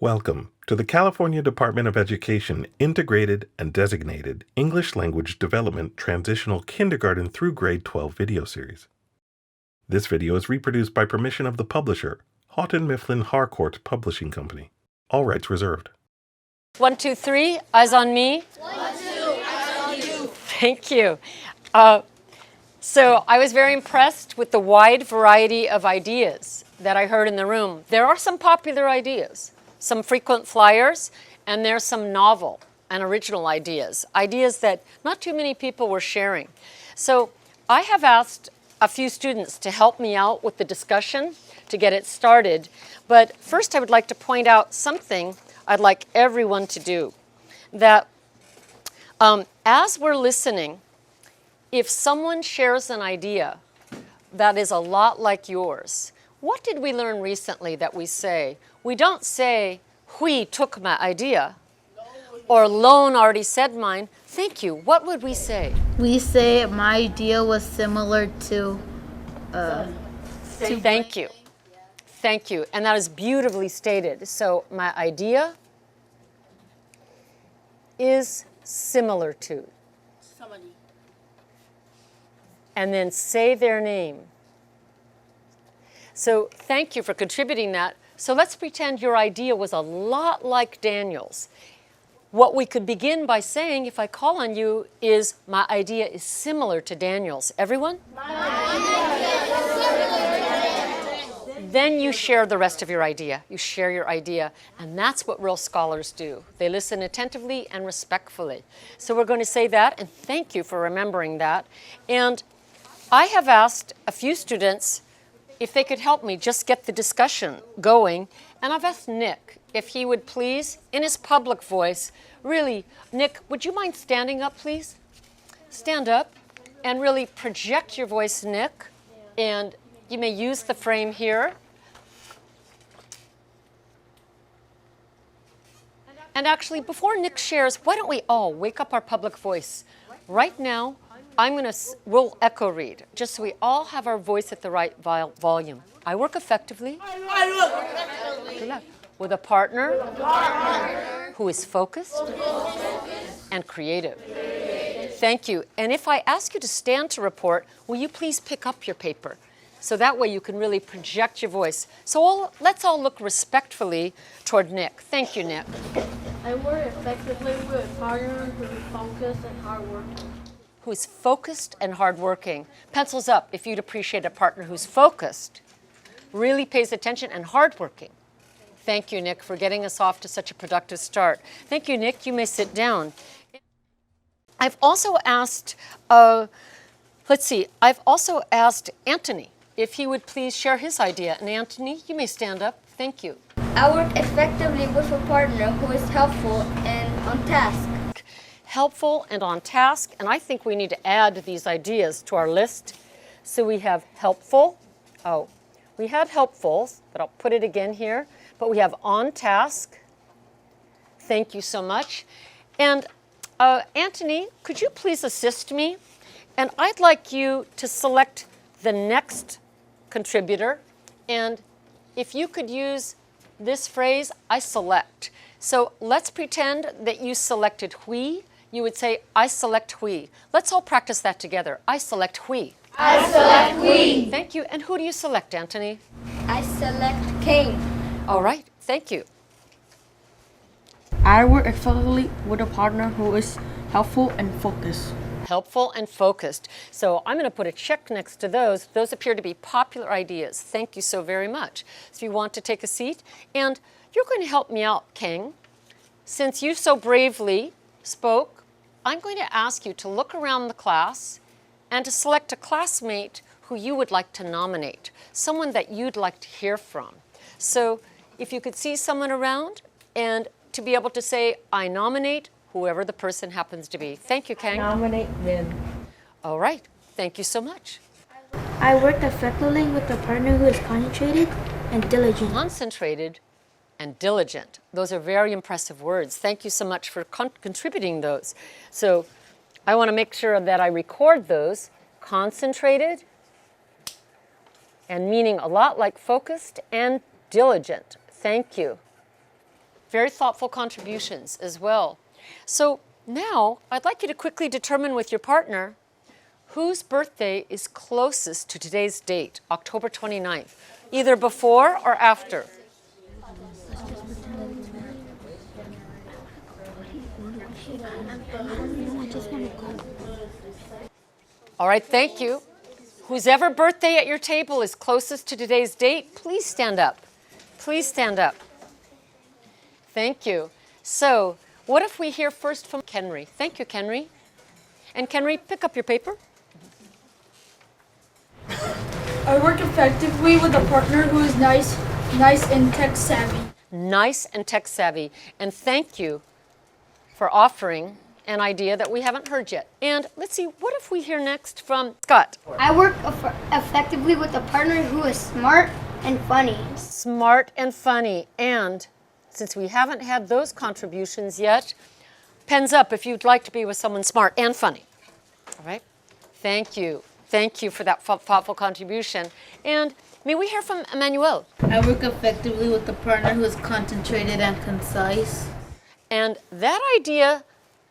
Welcome to the California Department of Education Integrated and Designated English Language Development Transitional Kindergarten through Grade 12 video series. This video is reproduced by permission of the publisher, Houghton Mifflin Harcourt Publishing Company. All rights reserved. 1, 2, 3, eyes on me. 1, 2, eyes on you. Thank you. So I was very impressed with the wide variety of ideas that I heard in the room. There are some popular ideas, some frequent flyers, and there's some novel and original ideas, ideas that not too many people were sharing. So I have asked a few students to help me out with the discussion to get it started. But first I would like to point out something I'd like everyone to do. That as we're listening, if someone shares an idea that is a lot like yours, what did we learn recently that we say? We don't say, "Hui took my idea," or "Lone already said mine." Thank you. What would we say? We say my idea was similar to. Thank you. Thank you. And that is beautifully stated. So my idea is similar to. Somebody. And then say their name. So thank you for contributing that. So let's pretend your idea was a lot like Daniel's. What we could begin by saying, if I call on you, is my idea is similar to Daniel's. Everyone? Then you share the rest of your idea. You share your idea, and that's what real scholars do. They listen attentively and respectfully. So we're going to say that, and thank you for remembering that. And I have asked a few students if they could help me just get the discussion going, and I've asked Nick if he would please, in his public voice, really, Nick, would you mind standing up, please? Stand up and really project your voice, Nick, and you may use the frame here. And actually, before Nick shares, why don't we all wake up our public voice? Right now, we'll echo read, just so we all have our voice at the right volume. I work effectively. Good luck. With a partner who is focused and creative. Thank you. And if I ask you to stand to report, will you please pick up your paper? So that way you can really project your voice. So let's all look respectfully toward Nick. Thank you, Nick. I work effectively with a partner who is focused and hardworking. Who is focused and hardworking. Pencils up if you'd appreciate a partner who's focused, really pays attention, and hardworking. Thank you, Nick, for getting us off to such a productive start. Thank you, Nick. You may sit down. I've also asked, I've also asked Anthony if he would please share his idea. And Anthony, you may stand up. Thank you. I work effectively with a partner who is helpful and on task. Helpful and on task, and I think we need to add these ideas to our list. So we have helpful. Oh, we had helpfuls, but I'll put it again here. But we have on task. Thank you so much. And Anthony, could you please assist me? And I'd like you to select the next contributor. And if you could use this phrase, I select. So let's pretend that you selected Hui. You would say, I select Hui. Let's all practice that together. I select Hui. I select Hui. Thank you. And who do you select, Anthony? I select Kane. All right. Thank you. I work effectively with a partner who is helpful and focused. Helpful and focused. So I'm going to put a check next to those. Those appear to be popular ideas. Thank you so very much. So if you want to take a seat, and you're going to help me out, King. Since you so bravely spoke, I'm going to ask you to look around the class and to select a classmate who you would like to nominate, someone that you'd like to hear from. So if you could see someone around and to be able to say, I nominate whoever the person happens to be. Thank you, Kang. Nominate Vin. All right. Thank you so much. I work effectively with a partner who is concentrated and diligent. Concentrated and diligent. Those are very impressive words. Thank you so much for contributing those. So I want to make sure that I record those. Concentrated and meaning a lot like focused and diligent. Thank you. Very thoughtful contributions as well. So now I'd like you to quickly determine with your partner whose birthday is closest to today's date, October 29th, either before or after. All right, thank you. Whosever birthday at your table is closest to today's date, please stand up. Please stand up. Thank you. So, what if we hear first from Kenry? Thank you, Kenry. And Kenry, pick up your paper. I work effectively with a partner who is nice and tech savvy. Nice and tech savvy. And thank you for offering an idea that we haven't heard yet. And let's see, what if we hear next from Scott? I work effectively with a partner who is smart and funny. Smart and funny. And since we haven't had those contributions yet, pens up if you'd like to be with someone smart and funny. All right? Thank you. Thank you for that thoughtful contribution. And may we hear from Emmanuel? I work effectively with a partner who is concentrated and concise. And that idea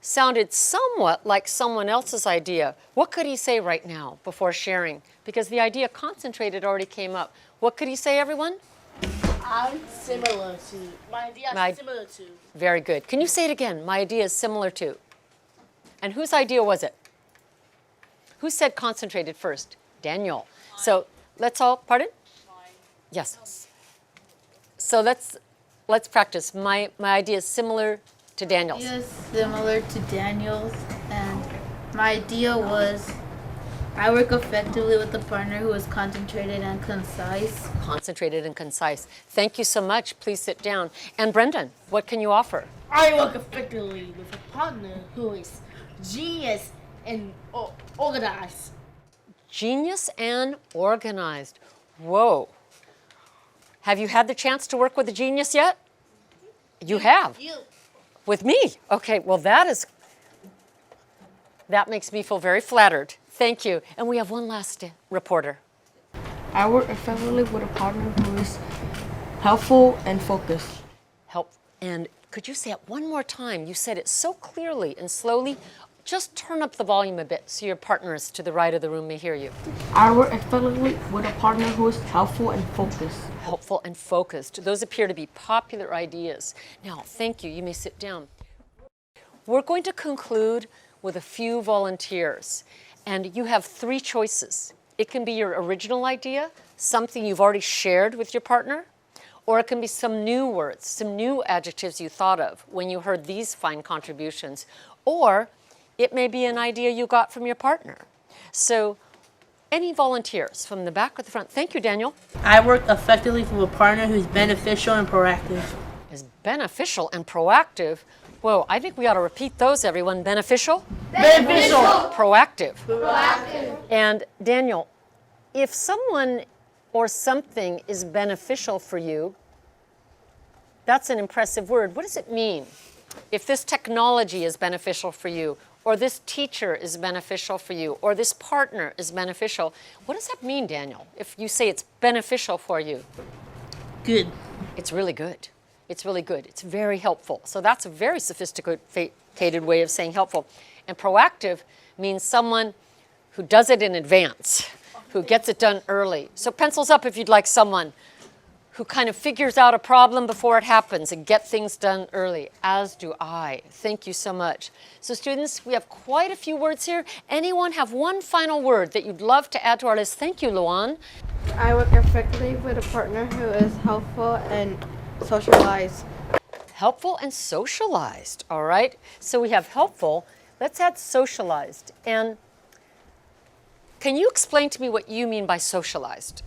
sounded somewhat like someone else's idea. What could he say right now before sharing? Because the idea concentrated already came up. What could he say, everyone? I'm similar to. My idea is similar to. Very good. Can you say it again? My idea is similar to. And whose idea was it? Who said concentrated first? Daniel. Mine. So let's all, pardon? Mine. Yes. So let's practice. My idea is similar to Daniel's. It is similar to Daniel's, and my idea was I work effectively with a partner who is concentrated and concise. Concentrated and concise. Thank you so much. Please sit down. And Brendan, what can you offer? I work effectively with a partner who is genius and organized. Genius and organized. Whoa. Have you had the chance to work with a genius yet? You have. You. With me? Okay, well that makes me feel very flattered. Thank you. And we have one last reporter. I work effectively with a partner who is helpful and focused. Help. And could you say it one more time? You said it so clearly and slowly. Just turn up the volume a bit so your partners to the right of the room may hear you. I work effectively with a partner who is helpful and focused. Helpful and focused. Those appear to be popular ideas. Now, thank you. You may sit down. We're going to conclude with a few volunteers. And you have three choices. It can be your original idea, something you've already shared with your partner, or it can be some new words, some new adjectives you thought of when you heard these fine contributions, or it may be an idea you got from your partner. So, any volunteers from the back or the front? Thank you, Daniel. I work effectively with a partner who's beneficial and proactive. Is beneficial and proactive. Whoa, I think we ought to repeat those, everyone. Beneficial? Beneficial. Proactive. Proactive. And Daniel, if someone or something is beneficial for you, that's an impressive word. What does it mean? If this technology is beneficial for you, or this teacher is beneficial for you, or this partner is beneficial, what does that mean, Daniel, if you say it's beneficial for you? Good. It's really good. It's really good. It's very helpful. So that's a very sophisticated way of saying helpful. And proactive means someone who does it in advance, who gets it done early. So pencils up if you'd like someone who kind of figures out a problem before it happens and get things done early, as do I. Thank you so much. So students, we have quite a few words here. Anyone have one final word that you'd love to add to our list? Thank you, Luan. I work effectively with a partner who is helpful and socialized. Helpful and socialized, all right? So we have helpful. Let's add socialized. And can you explain to me what you mean by socialized?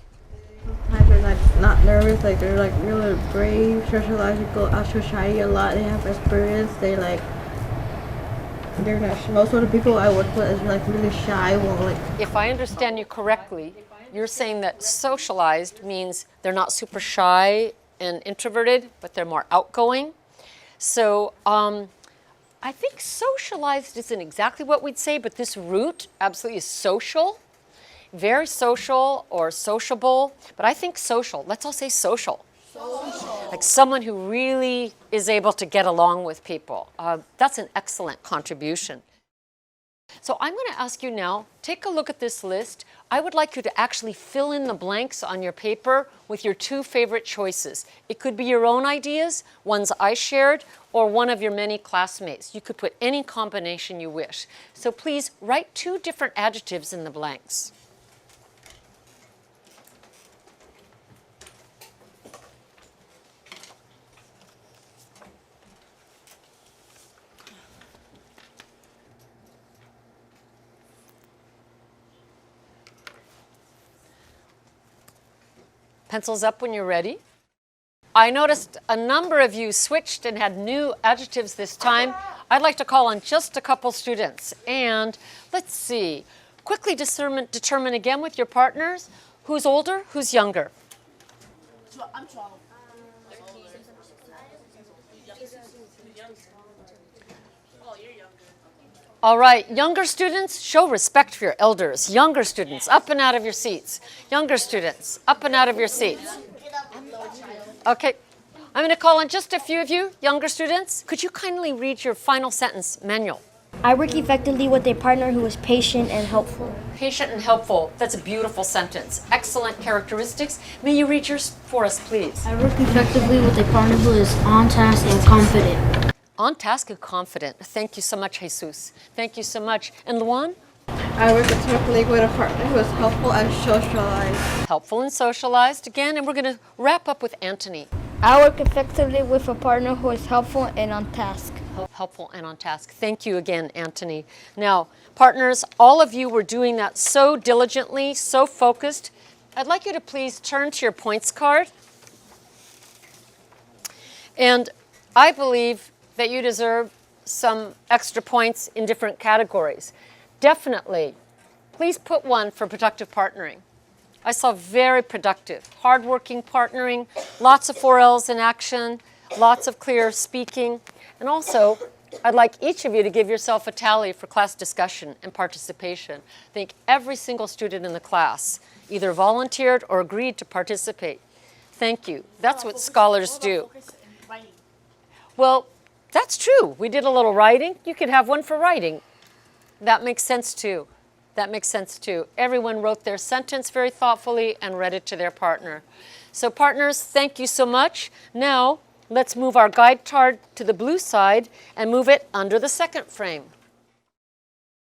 They're like not nervous, like they're like really brave, socialized, go out to society a lot, they have experience, they're not, most of the people I work with is like really shy, If I understand you correctly, you're saying that socialized means they're not super shy and introverted, but they're more outgoing. So I think socialized isn't exactly what we'd say, but this root absolutely is social. Very social or sociable, but I think social. Let's all say social. Like someone who really is able to get along with people. That's an excellent contribution. So I'm going to ask you now, take a look at this list. I would like you to actually fill in the blanks on your paper with your 2 favorite choices. It could be your own ideas, ones I shared, or one of your many classmates. You could put any combination you wish. So please write 2 different adjectives in the blanks. Pencils up when you're ready. I noticed a number of you switched and had new adjectives this time. I'd like to call on just a couple students. And let's see, quickly determine again with your partners who's older, who's younger. I'm 12. Oh, you're younger. All right, younger students, show respect for your elders. Younger students, up and out of your seats. Younger students, up and out of your seats. Okay, I'm going to call on just a few of you, younger students. Could you kindly read your final sentence, Manuel? I work effectively with a partner who is patient and helpful. Patient and helpful, that's a beautiful sentence. Excellent characteristics. May you read yours for us, please? I work effectively with a partner who is on task and confident. On task and confident. Thank you so much, Jesus. Thank you so much. And Luan? I work effectively with a partner who is helpful and socialized. Helpful and socialized again. And we're going to wrap up with Anthony. I work effectively with a partner who is helpful and on task. Helpful and on task. Thank you again, Anthony. Now, partners, all of you were doing that so diligently, so focused. I'd like you to please turn to your points card. And I believe that you deserve some extra points in different categories. Definitely, please put 1 for productive partnering. I saw very productive, hardworking partnering, lots of 4Ls in action, lots of clear speaking. And also, I'd like each of you to give yourself a tally for class discussion and participation. I think every single student in the class either volunteered or agreed to participate. Thank you. That's what scholars do. Well, that's true. We did a little writing. You could have 1 for writing. That makes sense too. That makes sense too. Everyone wrote their sentence very thoughtfully and read it to their partner. So partners, thank you so much. Now, let's move our guide card to the blue side and move it under the second frame.